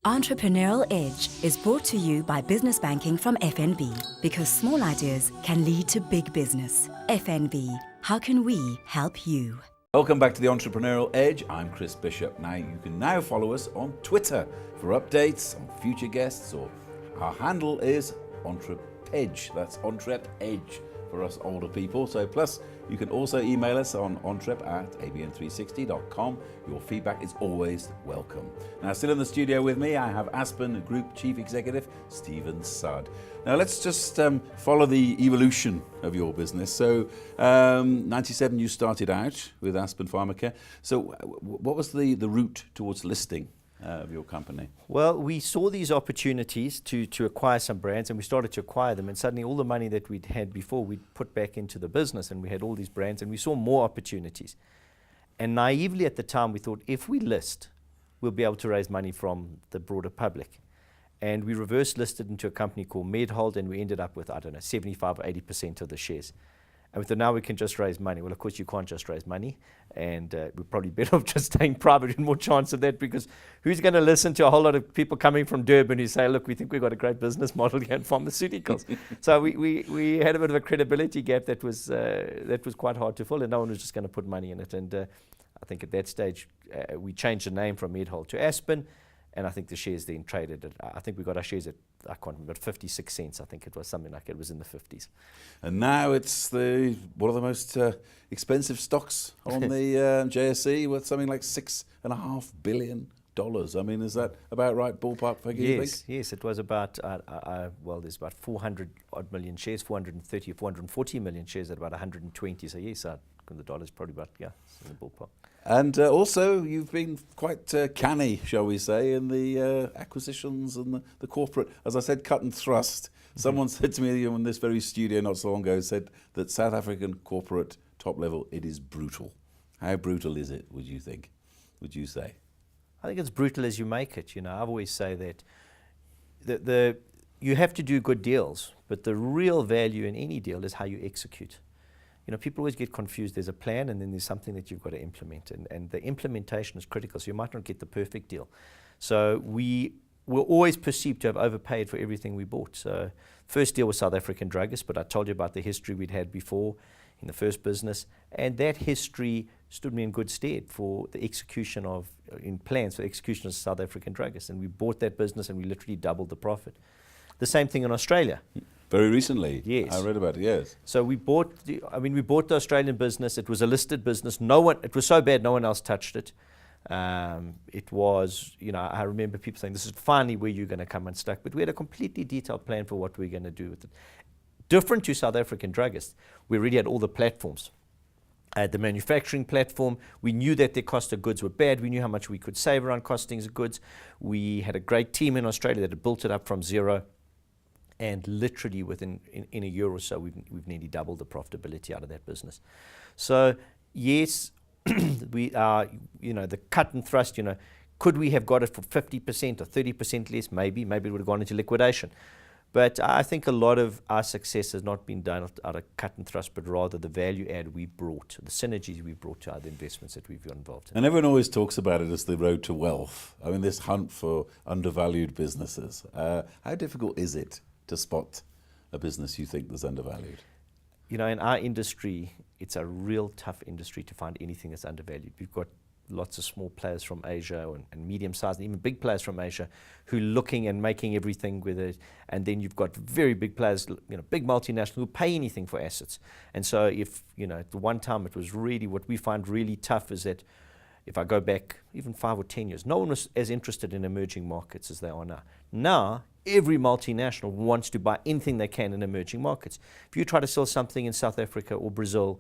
Entrepreneurial Edge is brought to you by Business Banking from FNB, because small ideas can lead to big business. FNB, how can we help you? Welcome back to the Entrepreneurial Edge. I'm Chris Bishop. Now, you can now follow us on Twitter for updates on future guests, or our handle is EntrePedge. That's EntrePedge for us older people. So plus, you can also email us on entrep@abn360.com. Your feedback is always welcome. Now, still in the studio with me, I have Aspen Group Chief Executive, Stephen Saad. Now, let's just follow the evolution of your business. So, 97, you started out with Aspen Pharmacare. So, what was the route towards listing of your company? Well, we saw these opportunities to acquire some brands, and we started to acquire them, and suddenly all the money that we'd had before we'd put back into the business, and we had all these brands, and we saw more opportunities. And naively at the time we thought, if we list, we'll be able to raise money from the broader public. And we reverse listed into a company called Medhold, and we ended up with, 75 or 80% of the shares. And we thought, now we can just raise money. Well, of course, you can't just raise money, and we're probably better off just staying private and more chance of that, because who's going to listen to a whole lot of people coming from Durban who say, look, we think we've got a great business model here in pharmaceuticals. So we had a bit of a credibility gap that was quite hard to fill, and no one was just going to put money in it. And I think at that stage, we changed the name from Medhold to Aspen, and I think the shares then traded at, I think we got our shares at, I can't remember, 56 cents. I think it was something like it was in the 50s. And now it's one of the most expensive stocks on the JSE, with something like $6.5 billion. I mean, is that about right ballpark figure, you think? Yes, it was about, well, there's about 400 odd million shares, 430 or 440 million shares at about 120. So yes, the dollar's probably about, in the ballpark. And also, you've been quite canny, shall we say, in the acquisitions and the corporate, as I said, cut and thrust. Someone said to me in this very studio not so long ago, said that South African corporate top level, it is brutal. How brutal is it, would you think? Would you say? I think it's brutal as you make it. I've always say that you have to do good deals, but the real value in any deal is how you execute. People always get confused. There's a plan, and then there's something that you've got to implement, and the implementation is critical, so you might not get the perfect deal. So we were always perceived to have overpaid for everything we bought. So first deal was South African Druggist, but I told you about the history we'd had before in the first business, and that history stood me in good stead for the execution of South African Druggist, and we bought that business and we literally doubled the profit. The same thing in Australia. Very recently. Yes. I read about it, yes. So we bought the Australian business. It was a listed business. It was so bad no one else touched it. It was, I remember people saying, this is finally where you're going to come unstuck. But we had a completely detailed plan for what we were going to do with it. Different to South African Druggist, we already had all the platforms. The manufacturing platform, we knew that their cost of goods were bad. We knew how much we could save around costings of goods. We had a great team in Australia that had built it up from zero. And literally within a year or so, we've nearly doubled the profitability out of that business. So yes, we are, the cut and thrust, could we have got it for 50% or 30% less? Maybe it would have gone into liquidation. But I think a lot of our success has not been done out of cut and thrust, but rather the value add we brought, the synergies we brought to other investments that we've got involved in. And everyone always talks about it as the road to wealth. I mean, this hunt for undervalued businesses. How difficult is it to spot a business you think that's undervalued? In our industry, it's a real tough industry to find anything that's undervalued. We've got lots of small players from Asia and medium-sized, and even big players from Asia who are looking and making everything with it. And then you've got very big players, big multinationals who pay anything for assets. And so if, at the one time it was really, what we find really tough is that if I go back even 5 or 10 years, no one was as interested in emerging markets as they are now. Now, every multinational wants to buy anything they can in emerging markets. If you try to sell something in South Africa or Brazil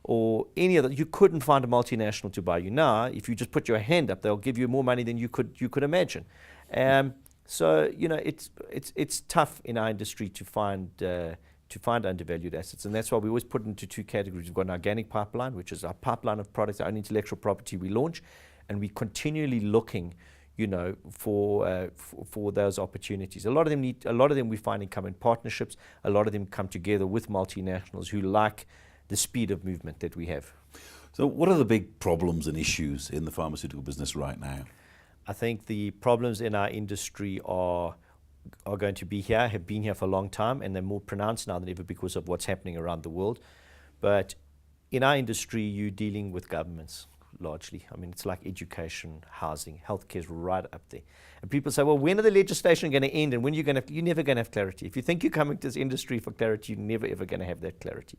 or any other, you couldn't find a multinational to buy you. Now, if you just put your hand up, they'll give you more money than you could imagine. So it's tough in our industry to find undervalued assets, and that's why we always put it into two categories. We've got an organic pipeline, which is our pipeline of products, our own intellectual property we launch, and we're continually looking, for those opportunities. A lot of them we find come in partnerships. A lot of them come together with multinationals who like the speed of movement that we have. So what are the big problems and issues in the pharmaceutical business right now? I think the problems in our industry are going to be here, have been here for a long time, and they're more pronounced now than ever because of what's happening around the world. But in our industry, you're dealing with governments largely. I mean, it's like education, housing, healthcare is right up there. And people say, well, when are the legislation going to end, and when you're never going to have clarity. If you think you're coming to this industry for clarity, you're never ever going to have that clarity.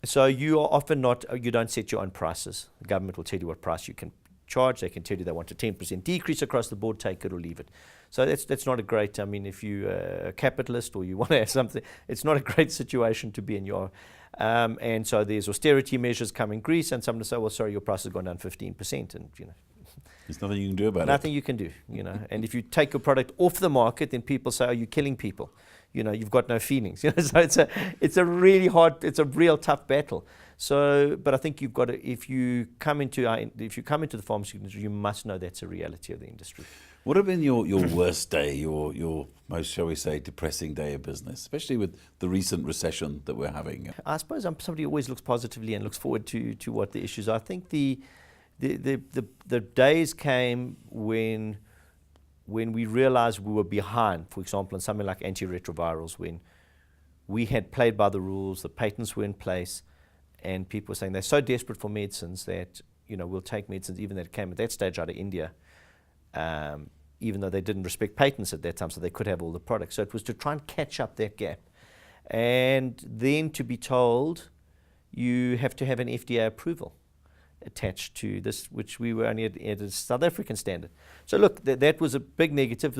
So you are often you don't set your own prices. The government will tell you what price you can charge. They can tell you they want a 10% decrease across the board, take it or leave it. So that's not a great, I mean, if you're a capitalist or you want to have something, it's not a great situation to be in. And so there's austerity measures come in Greece, and someone will say, well, sorry, your price has gone down 15%, and there's nothing you can do about it. Nothing you can do, And if you take your product off the market, then people say, are you killing people? You've got no feelings. So it's a really hard, it's a real tough battle. So, but I think you've got to, if you come into the pharmaceutical industry, you must know that's a reality of the industry. What have been your worst day, your most, shall we say, depressing day of business, especially with the recent recession that we're having? I suppose I'm somebody who always looks positively and looks forward to what the issues are. I think the days came when we realized we were behind, for example, on something like antiretrovirals, when we had played by the rules, the patents were in place, and people were saying they're so desperate for medicines that, we'll take medicines, even that came at that stage out of India, even though they didn't respect patents at that time, so they could have all the products. So it was to try and catch up that gap. And then to be told you have to have an FDA approval attached to this, which we were only at a South African standard. So look, that was a big negative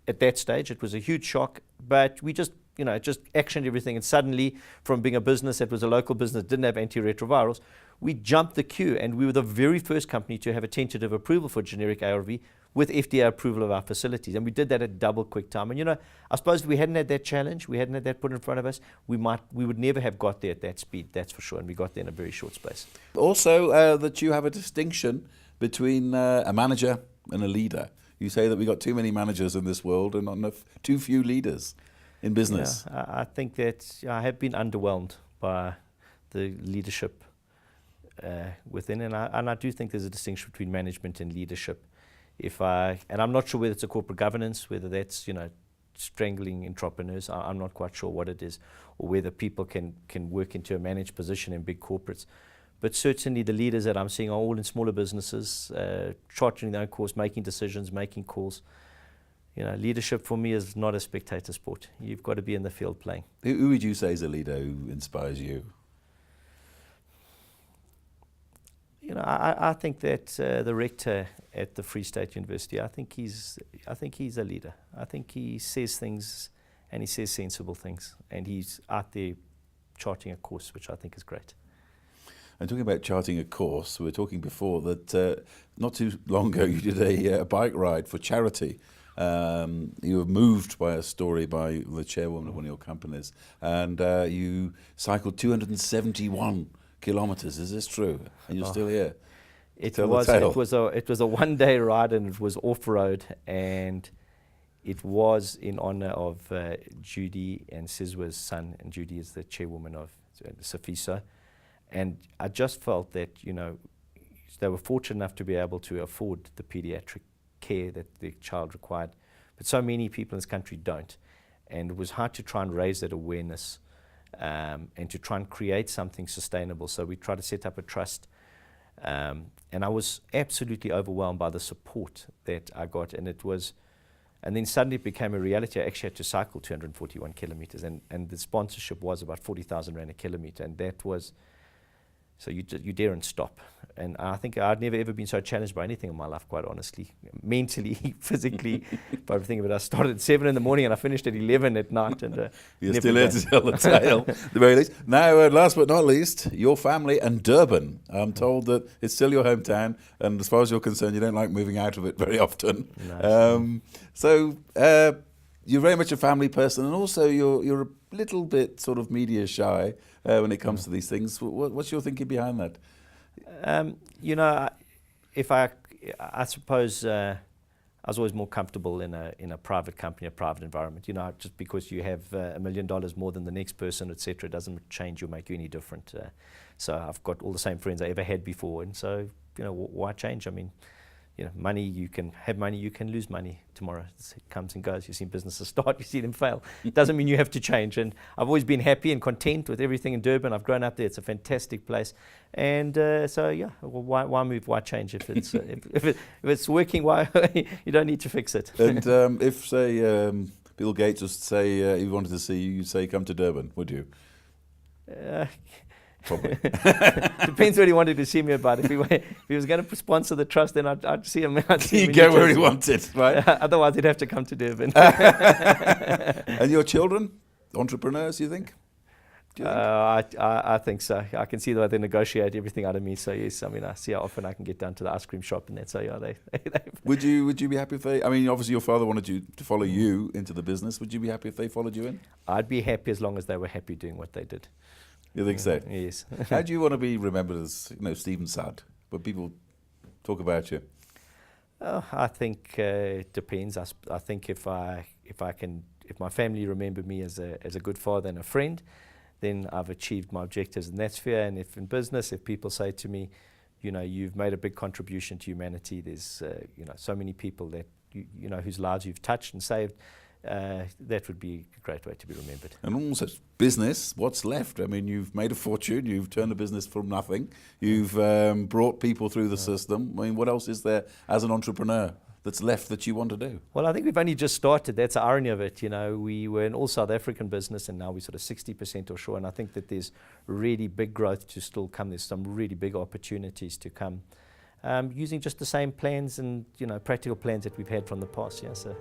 at that stage. It was a huge shock, but we just actioned everything, and suddenly, from being a business that was a local business, didn't have antiretrovirals, we jumped the queue, and we were the very first company to have a tentative approval for generic ARV with FDA approval of our facilities, and we did that at double quick time. And I suppose if we hadn't had that challenge, we hadn't had that put in front of us, we would never have got there at that speed, that's for sure, and we got there in a very short space. Also, that you have a distinction between a manager and a leader. You say that we got too many managers in this world and not enough, too few leaders in business. Yeah, I think that I have been underwhelmed by the leadership within, and I do think there's a distinction between management and leadership. And I'm not sure whether it's a corporate governance, whether that's strangling entrepreneurs. I'm not quite sure what it is, or whether people can work into a managed position in big corporates. But certainly the leaders that I'm seeing are all in smaller businesses, charting their own course, making decisions, making calls. Leadership for me is not a spectator sport. You've got to be in the field playing. Who would you say is a leader who inspires you? I think that the rector at the Free State University, I think he's a leader. I think he says things, and he says sensible things, and he's out there charting a course, which I think is great. And talking about charting a course, we were talking before that not too long ago you did a bike ride for charity. You were moved by a story by the chairwoman of one of your companies, and you cycled 271 kilometers. Is this true? And you're still here? It was a one-day ride, and it was off-road, and it was in honor of Judy and Sizwa's son, and Judy is the chairwoman of Safiso. And I just felt that they were fortunate enough to be able to afford the pediatric care that the child required, but so many people in this country don't, and it was hard to try and raise that awareness and to try and create something sustainable. So we tried to set up a trust, and I was absolutely overwhelmed by the support that I got, and then suddenly it became a reality. I actually had to cycle 241 kilometers, and the sponsorship was about 40,000 Rand a kilometer, and that was, so you dare and stop. And I think I'd never ever been so challenged by anything in my life, quite honestly, mentally, physically, by everything. But I started at 7 in the morning and I finished at 11 at night. And you're still here to tell the tale, at the very least. Now, last but not least, your family and Durban. I'm told that it's still your hometown, and as far as you're concerned, you don't like moving out of it very often. No, so you're very much a family person, and also you're a little bit sort of media shy when it comes to these things. What's your thinking behind that? I suppose I was always more comfortable in a private company, a private environment. Just because you have $1 million more than the next person, etc., doesn't change or make you any different. So I've got all the same friends I ever had before, and so why change? I mean, money, you can have money, you can lose money tomorrow. It comes and goes. You've seen businesses start, you see them fail. It doesn't mean you have to change. And I've always been happy and content with everything in Durban. I've grown up there. It's a fantastic place. And why move? Why change? If it's if it's working, why you don't need to fix it. And if, say, Bill Gates just say he wanted to see you, you'd say come to Durban, would you? Probably. Depends what he wanted to see me about. If he was going to sponsor the trust, then I'd see him. You go where he wanted, right? Otherwise, he'd have to come to Durban. And your children, entrepreneurs, you think? I think so. I can see the way they negotiate everything out of me. So yes, I mean, I see how often I can get down to the ice cream shop and that. So yeah, they Would you be happy if they? I mean, obviously your father wanted you to follow you into the business. Would you be happy if they followed you in? I'd be happy as long as they were happy doing what they did. You think so? Yes. How do you want to be remembered as, Stephen Saad? When people talk about you? I think it depends. I think if my family remember me as a good father and a friend, then I've achieved my objectives in that sphere. And if in business, if people say to me, you've made a big contribution to humanity, there's so many people that whose lives you've touched and saved, that would be a great way to be remembered. And also business, what's left? I mean, you've made a fortune, you've turned a business from nothing, you've brought people through the system. I mean, what else is there as an entrepreneur that's left that you want to do? Well, I think we've only just started. That's the irony of it. We were an all South African business, and now we're sort of 60% offshore. And I think that there's really big growth to still come. There's some really big opportunities to come, using just the same plans and practical plans that we've had from the past. Yeah. So.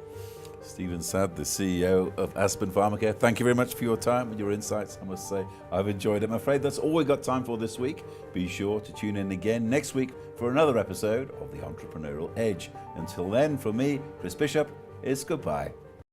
Stephen Saad, the CEO of Aspen Pharmacare, thank you very much for your time and your insights. I must say, I've enjoyed it. I'm afraid that's all we've got time for this week. Be sure to tune in again next week for another episode of the Entrepreneurial Edge. Until then, from me, Chris Bishop, it's goodbye.